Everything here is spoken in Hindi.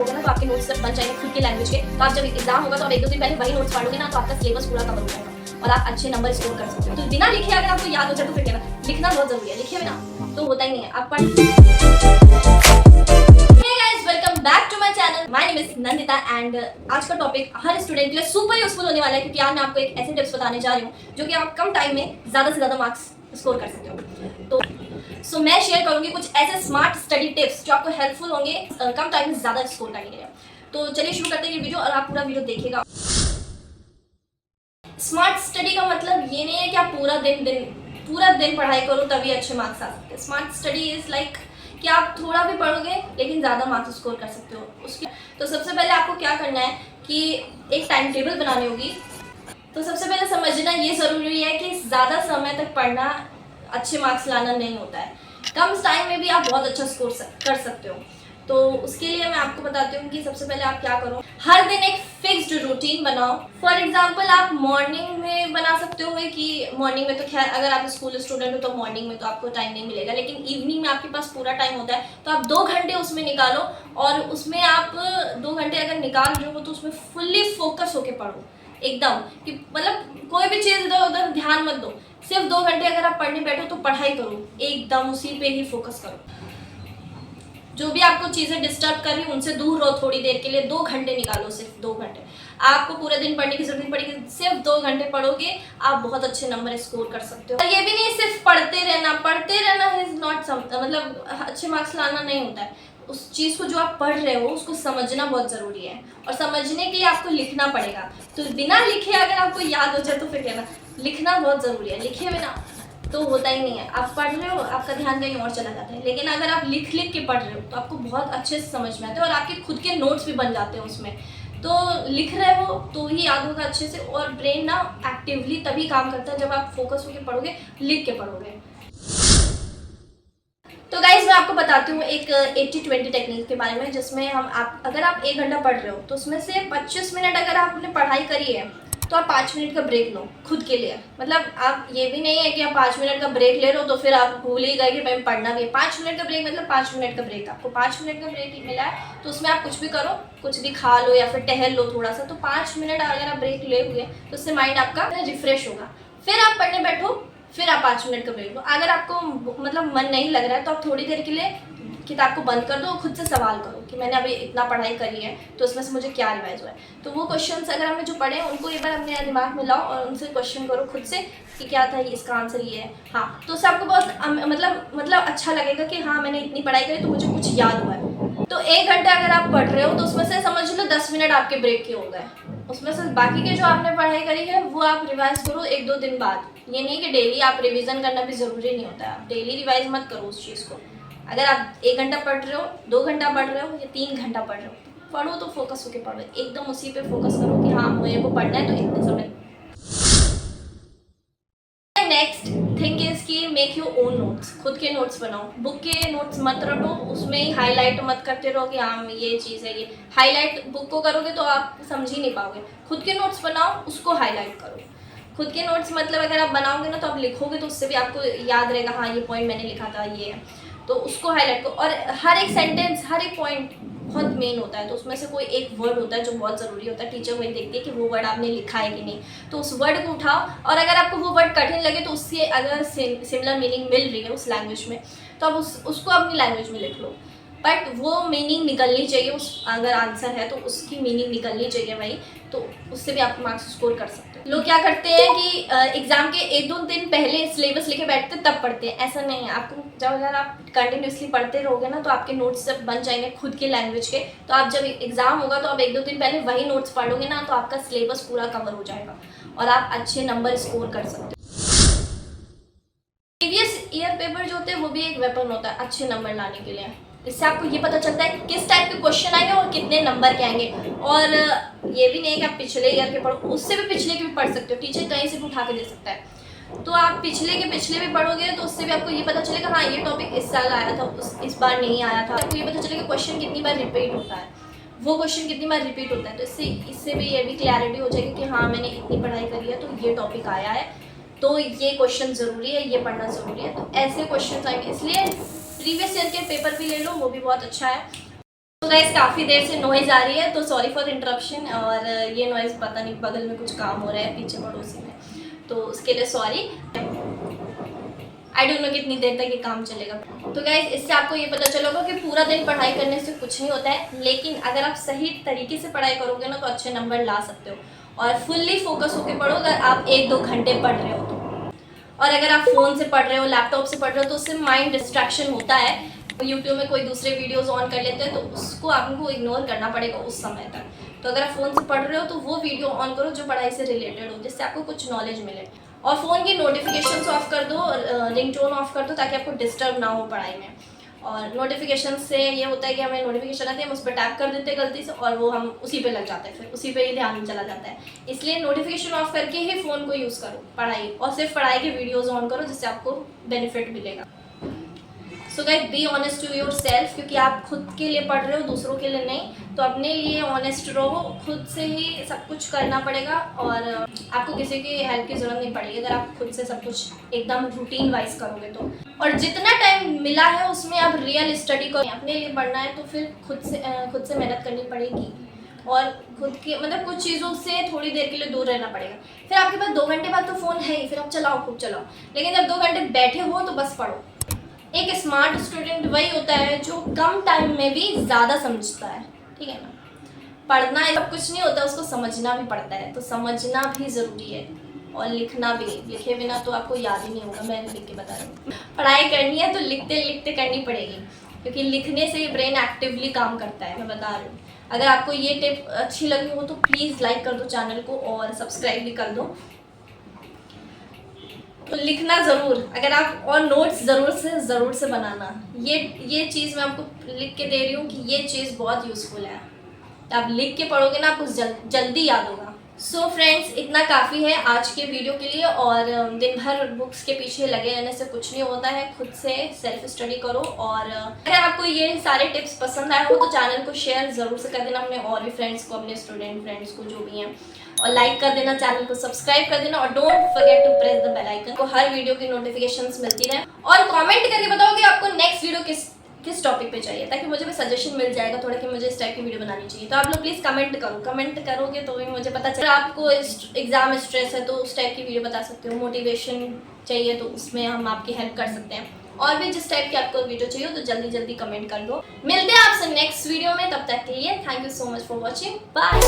ना तो आपके नोट्स जब बन जाएंगे खुद के लैंग्वेज के, तो आप जब एग्जाम होगा तो आप 1-2 दिन पहले वही नोट्स पढ़ोगे ना तो आपका सिलेबस पूरा कवर हो जाएगा और आप अच्छे नंबर स्कोर कर सकते हो। तो बिना लिखे अगर आपको याद हो जाए तो फिर क्या ना, लिखना बहुत जरूरी है, लिखे बिना तो होता ही नहीं है। आप पढ़ welcome back to my channel, my name is Nandita and आज का टॉपिक हर स्टूडेंट के लिए सुपर यूजफुल होने वाला है क्योंकि आज मैं आपको एक ऐसे टिप्स बताने जा रही हूँ जो कि आप कम टाइम में ज़्यादा से ज़्यादा मार्क्स स्कोर कर सकते हो। तो मैं शेयर करूंगी कुछ ऐसे स्मार्ट स्टडी टिप्स जो आपको हेल्पफुल होंगे कम टाइम में ज़्यादा स्कोर करने के लिए। तो चलिए शुरू करते हैं ये वीडियो और आप पूरा वीडियो देखिएगा। स्मार्ट स्टडी का मतलब ये नहीं है कि आप पूरा दिन पढ़ाई करो तभी अच्छे मार्क्स आ सकते हैं। स्मार्ट स्टडी इज लाइक कि आप थोड़ा भी पढ़ोगे लेकिन ज़्यादा मार्क्स स्कोर कर सकते हो उसके। तो सबसे पहले आपको क्या करना है कि एक टाइम टेबल बनानी होगी। तो सबसे पहले समझना ये ज़रूरी है कि ज़्यादा समय तक पढ़ना अच्छे मार्क्स लाना नहीं होता है। कम टाइम में भी आप बहुत अच्छा स्कोर कर सकते हो। तो उसके लिए मैं आपको बताती हूँ कि सबसे पहले आप क्या करो, हर दिन एक फिक्स्ड रूटीन बनाओ। फॉर एग्जांपल आप मॉर्निंग में बना सकते हो कि मॉर्निंग में तो खैर अगर आप स्कूल स्टूडेंट हो तो मॉर्निंग में तो आपको टाइम नहीं मिलेगा, लेकिन इवनिंग में आपके पास पूरा टाइम होता है तो आप 2 घंटे उसमें निकालो और उसमें आप 2 घंटे अगर निकाल रहे हो तो उसमें फुल्ली फोकस होके पढ़ो एकदम, कि मतलब कोई भी चीज़ इधर उधर ध्यान मत दो। सिर्फ 2 घंटे अगर आप पढ़ने बैठो तो पढ़ाई करो एकदम, उसी पे ही फोकस करो। जो भी आपको चीज़ें डिस्टर्ब कर रही है उनसे दूर रहो थोड़ी देर के लिए। 2 घंटे निकालो, सिर्फ 2 घंटे। आपको पूरे दिन पढ़ने की जरूरत नहीं पड़ेगी, सिर्फ 2 घंटे पढ़ोगे आप बहुत अच्छे नंबर स्कोर कर सकते हो। और ये भी नहीं सिर्फ पढ़ते रहना इज नॉट मतलब अच्छे मार्क्स लाना नहीं होता है। उस चीज़ को जो आप पढ़ रहे हो उसको समझना बहुत ज़रूरी है और समझने के लिए आपको लिखना पड़ेगा। तो बिना लिखे अगर आपको याद हो जाए तो फिर कहना, लिखना बहुत ज़रूरी है, लिखे बिना तो होता ही नहीं है। आप पढ़ रहे हो आपका ध्यान कहीं और चला जाता है, लेकिन अगर आप लिख के पढ़ रहे हो तो आपको बहुत अच्छे से समझ में आता है और आपके खुद के नोट्स भी बन जाते हैं उसमें। तो लिख रहे हो तो ही याद होगा अच्छे से और ब्रेन ना एक्टिवली तभी काम करता है जब आप फोकस होकर पढ़ोगे, लिख के पढ़ोगे। तो गाइज मैं आपको बताती हूँ एक 80-20 टेक्निक के बारे में, जिसमें अगर आप 1 घंटा पढ़ रहे हो तो उसमें से 25 मिनट अगर आपने पढ़ाई करी है तो आप 5 मिनट का ब्रेक लो खुद के लिए। मतलब आप ये भी नहीं है कि आप 5 मिनट का ब्रेक ले रहे हो तो फिर आप भूल ही गए कि भाई पढ़ना भी है। 5 मिनट का ब्रेक मतलब 5 मिनट का ब्रेक। आपको 5 मिनट का ब्रेक मिला है तो उसमें आप कुछ भी करो, कुछ भी खा लो या फिर टहल लो थोड़ा सा। तो 5 मिनट अगर आप ब्रेक ले हुए तो उससे माइंड आपका रिफ्रेश होगा। फिर आप पढ़ने बैठो, फिर आप 5 मिनट का ब्रेक लो। अगर आपको मतलब मन नहीं लग रहा है तो आप थोड़ी देर के लिए किताब को बंद कर दो और खुद से सवाल करो कि मैंने अभी इतना पढ़ाई करी है तो उसमें से मुझे क्या रिवाइज हुआ है। तो वो क्वेश्चंस अगर हमने जो पढ़े हैं उनको एक बार अपने दिमाग में लाओ और उनसे क्वेश्चन करो खुद से कि क्या था, इसका आंसर ये है। हाँ, तो उससे आपको बहुत मतलब अच्छा लगेगा कि हाँ मैंने इतनी पढ़ाई करी तो मुझे कुछ याद हुआ है। तो 1 घंटा अगर आप पढ़ रहे हो तो उसमें से समझ लो 10 मिनट आपके ब्रेक के हो गए। उसमें से बाकी के जो आपने पढ़ाई करी है वो आप रिवाइज करो 1-2 दिन बाद। ये नहीं कि डेली आप रिवीजन करना भी ज़रूरी नहीं होता है, आप डेली रिवाइज मत करो उस चीज़ को। अगर आप 1 घंटा पढ़ रहे हो, 2 घंटा पढ़ रहे हो या 3 घंटा पढ़ रहे हो, पढ़ो तो फोकस होके पढ़ो एकदम, उसी पे फोकस करो कि हाँ मेरे को पढ़ना है तो इतने समय। नेक्स्ट थिंग इज कि मेक योर ओन नोट्स, खुद के नोट्स बनाओ। बुक के नोट्स मत रटो, उसमें ही हाईलाइट मत करते रहो कि हाँ ये चीज़ है। ये हाईलाइट बुक को करोगे तो आप समझ ही नहीं पाओगे। खुद के नोट्स बनाओ, उसको हाईलाइट करो। खुद के नोट्स मतलब अगर आप बनाओगे ना तो आप लिखोगे तो उससे भी आपको याद रहेगा, हाँ ये पॉइंट मैंने लिखा था ये है, तो उसको हाईलाइट करो। और हर एक सेंटेंस, हर एक पॉइंट बहुत मेन होता है तो उसमें से कोई एक वर्ड होता है जो बहुत ज़रूरी होता है। टीचर वही देखती है कि वो वर्ड आपने लिखा है कि नहीं, तो उस वर्ड को उठाओ और अगर आपको वो वर्ड कठिन लगे तो उससे अगर सिमिलर मीनिंग मिल रही है उस लैंग्वेज में तो आप उसको अपनी लैंग्वेज में लिख लो। बट वो मीनिंग निकलनी चाहिए, उस अगर आंसर है तो उसकी मीनिंग निकलनी चाहिए भाई, तो उससे भी आप मार्क्स स्कोर कर सकते हो। लोग क्या करते हैं कि एग्जाम के 1-2 दिन पहले सिलेबस लेके बैठते तब पढ़ते हैं, ऐसा नहीं है। आपको जब अगर आप कंटिन्यूसली पढ़ते रहोगे ना तो आपके नोट्स जब बन जाएंगे खुद के लैंग्वेज के, तो आप जब एग्जाम होगा तो आप 1-2 दिन पहले वही नोट्स पढ़ोगे ना तो आपका सिलेबस पूरा कवर हो जाएगा और आप अच्छे नंबर स्कोर कर सकते हो। प्रीवियस ईयर पेपर जो होते हैं वो भी एक वेपन होता है अच्छे नंबर लाने के लिए। इससे आपको ये पता चलता है किस टाइप के क्वेश्चन आएंगे और कितने नंबर के आएंगे। और ये भी नहीं है कि आप पिछले ईयर के पढ़ो, उससे भी पिछले के भी पढ़ सकते हो, टीचर कहीं से भी उठा के दे सकता है। तो आप पिछले के पिछले भी पढ़ोगे तो उससे भी आपको ये पता चलेगा हाँ ये टॉपिक इस साल आया था, इस बार नहीं आया था। आपको ये पता चलेगा क्वेश्चन कितनी बार रिपीट होता है, वो क्वेश्चन कितनी बार रिपीट होता है। तो इससे भी ये भी क्लैरिटी हो जाएगी कि हाँ मैंने इतनी पढ़ाई करी है तो ये टॉपिक आया है तो ये क्वेश्चन ज़रूरी है, ये पढ़ना ज़रूरी है। तो ऐसे क्वेश्चन आएंगे, इसलिए प्रीवियस ईयर के पेपर भी ले लो, वो भी बहुत अच्छा है। तो गाइस काफ़ी देर से नॉइज़ आ रही है, तो सॉरी फॉर इंटरप्शन। और ये नॉइज़ पता नहीं बगल में कुछ काम हो रहा है पीछे पड़ोसी में, तो उसके लिए सॉरी। आई डोंट नो कितनी देर तक ये काम चलेगा। तो गाइस इससे आपको ये पता चलेगा कि पूरा दिन पढ़ाई करने से कुछ नहीं होता है, लेकिन अगर आप सही तरीके से पढ़ाई करोगे ना तो अच्छे नंबर ला सकते हो। और फुल्ली फोकस होकर पढ़ो अगर आप 1-2 घंटे पढ़ रहे हो तो। और अगर आप फ़ोन से पढ़ रहे हो, लैपटॉप से पढ़ रहे हो, तो उससे माइंड डिस्ट्रैक्शन होता है। यूट्यूब में कोई दूसरे वीडियोस ऑन कर लेते हैं तो उसको आपको इग्नोर करना पड़ेगा उस समय तक। तो अगर आप फ़ोन से पढ़ रहे हो तो वो वीडियो ऑन करो जो पढ़ाई से रिलेटेड हो, जिससे आपको कुछ नॉलेज मिले। और फ़ोन की नोटिफिकेशंस ऑफ कर दो, रिंगटोन ऑफ कर दो, ताकि आपको डिस्टर्ब ना हो पढ़ाई में। और नोटिफिकेशन से ये होता है कि हमें नोटिफिकेशन आती है, हम उस पर टैप कर देते हैं गलती से, और वो हम उसी पे लग जाते हैं, फिर उसी पे ही ध्यान चला जाता है। इसलिए नोटिफिकेशन ऑफ करके ही फ़ोन को यूज़ करो पढ़ाई, और सिर्फ पढ़ाई के वीडियोज़ ऑन करो, जिससे आपको बेनिफिट मिलेगा। So guys be honest to yourself, क्योंकि आप खुद के लिए पढ़ रहे हो, दूसरों के लिए नहीं। तो अपने लिए ऑनेस्ट रहो, खुद से ही सब कुछ करना पड़ेगा, और आपको किसी की हेल्प की ज़रूरत नहीं पड़ेगी अगर आप खुद से सब कुछ एकदम रूटीन वाइज करोगे तो। और जितना टाइम मिला है उसमें आप रियल स्टडी करो। अपने लिए पढ़ना है तो फिर खुद से मेहनत करनी पड़ेगी, और खुद की मतलब कुछ चीज़ों से थोड़ी देर के लिए दूर रहना पड़ेगा। फिर आपके पास 2 घंटे बाद तो फ़ोन है ही, फिर आप चलाओ, खूब चलाओ। लेकिन जब 2 घंटे बैठे हो तो बस पढ़ो। एक स्मार्ट स्टूडेंट वही होता है जो कम टाइम में भी ज़्यादा समझता है, ठीक है ना। पढ़ना सब कुछ नहीं होता, उसको समझना भी पड़ता है, तो समझना भी ज़रूरी है। और लिखना भी, लिखे बिना तो आपको याद ही नहीं होगा, मैं लिख के बता रही हूँ। पढ़ाई करनी है तो लिखते लिखते करनी पड़ेगी, क्योंकि लिखने से ब्रेन एक्टिवली काम करता है, मैं बता रही हूँ। अगर आपको ये टिप अच्छी लगी हो तो प्लीज़ लाइक कर दो चैनल को, और सब्सक्राइब भी कर दो। तो लिखना ज़रूर, अगर आप, और नोट्स ज़रूर से बनाना। ये चीज़ मैं आपको लिख के दे रही हूँ कि ये चीज़ बहुत यूज़फुल है। आप लिख के पढ़ोगे ना, आपको जल्दी याद होगा। सो फ्रेंड्स, इतना काफ़ी है आज के वीडियो के लिए। और दिन भर बुक्स के पीछे लगे रहने से कुछ नहीं होता है, खुद से सेल्फ स्टडी करो। और अगर आपको ये सारे टिप्स पसंद आए हो तो चैनल को शेयर ज़रूर से कर देना अपने और भी फ्रेंड्स को, अपने स्टूडेंट फ्रेंड्स को जो भी हैं, और लाइक कर देना, चैनल को सब्सक्राइब कर देना, और don't forget to press the bell icon, को हर वीडियो की नोटिफिकेशंस मिलती रहे। और कमेंट करके बताओ कि आपको नेक्स्ट वीडियो किस टॉपिक पे चाहिए, ताकि मुझे भी सजेशन मिल जाएगा थोड़ा कि मुझे इस टाइप की वीडियो बनानी चाहिए। तो आप लोग प्लीज़ कमेंट करो, कमेंट करोगे तो भी मुझे पता चले। आपको एग्जाम स्ट्रेस है तो उस टाइप की वीडियो बता सकते हो, मोटिवेशन चाहिए तो उसमें हम आपकी हेल्प कर सकते हैं, और भी जिस टाइप की आपको वीडियो चाहिए तो जल्दी जल्दी कमेंट कर दो। मिलते हैं आपसे नेक्स्ट वीडियो में, तब तक के लिए thank you so much for watching, bye.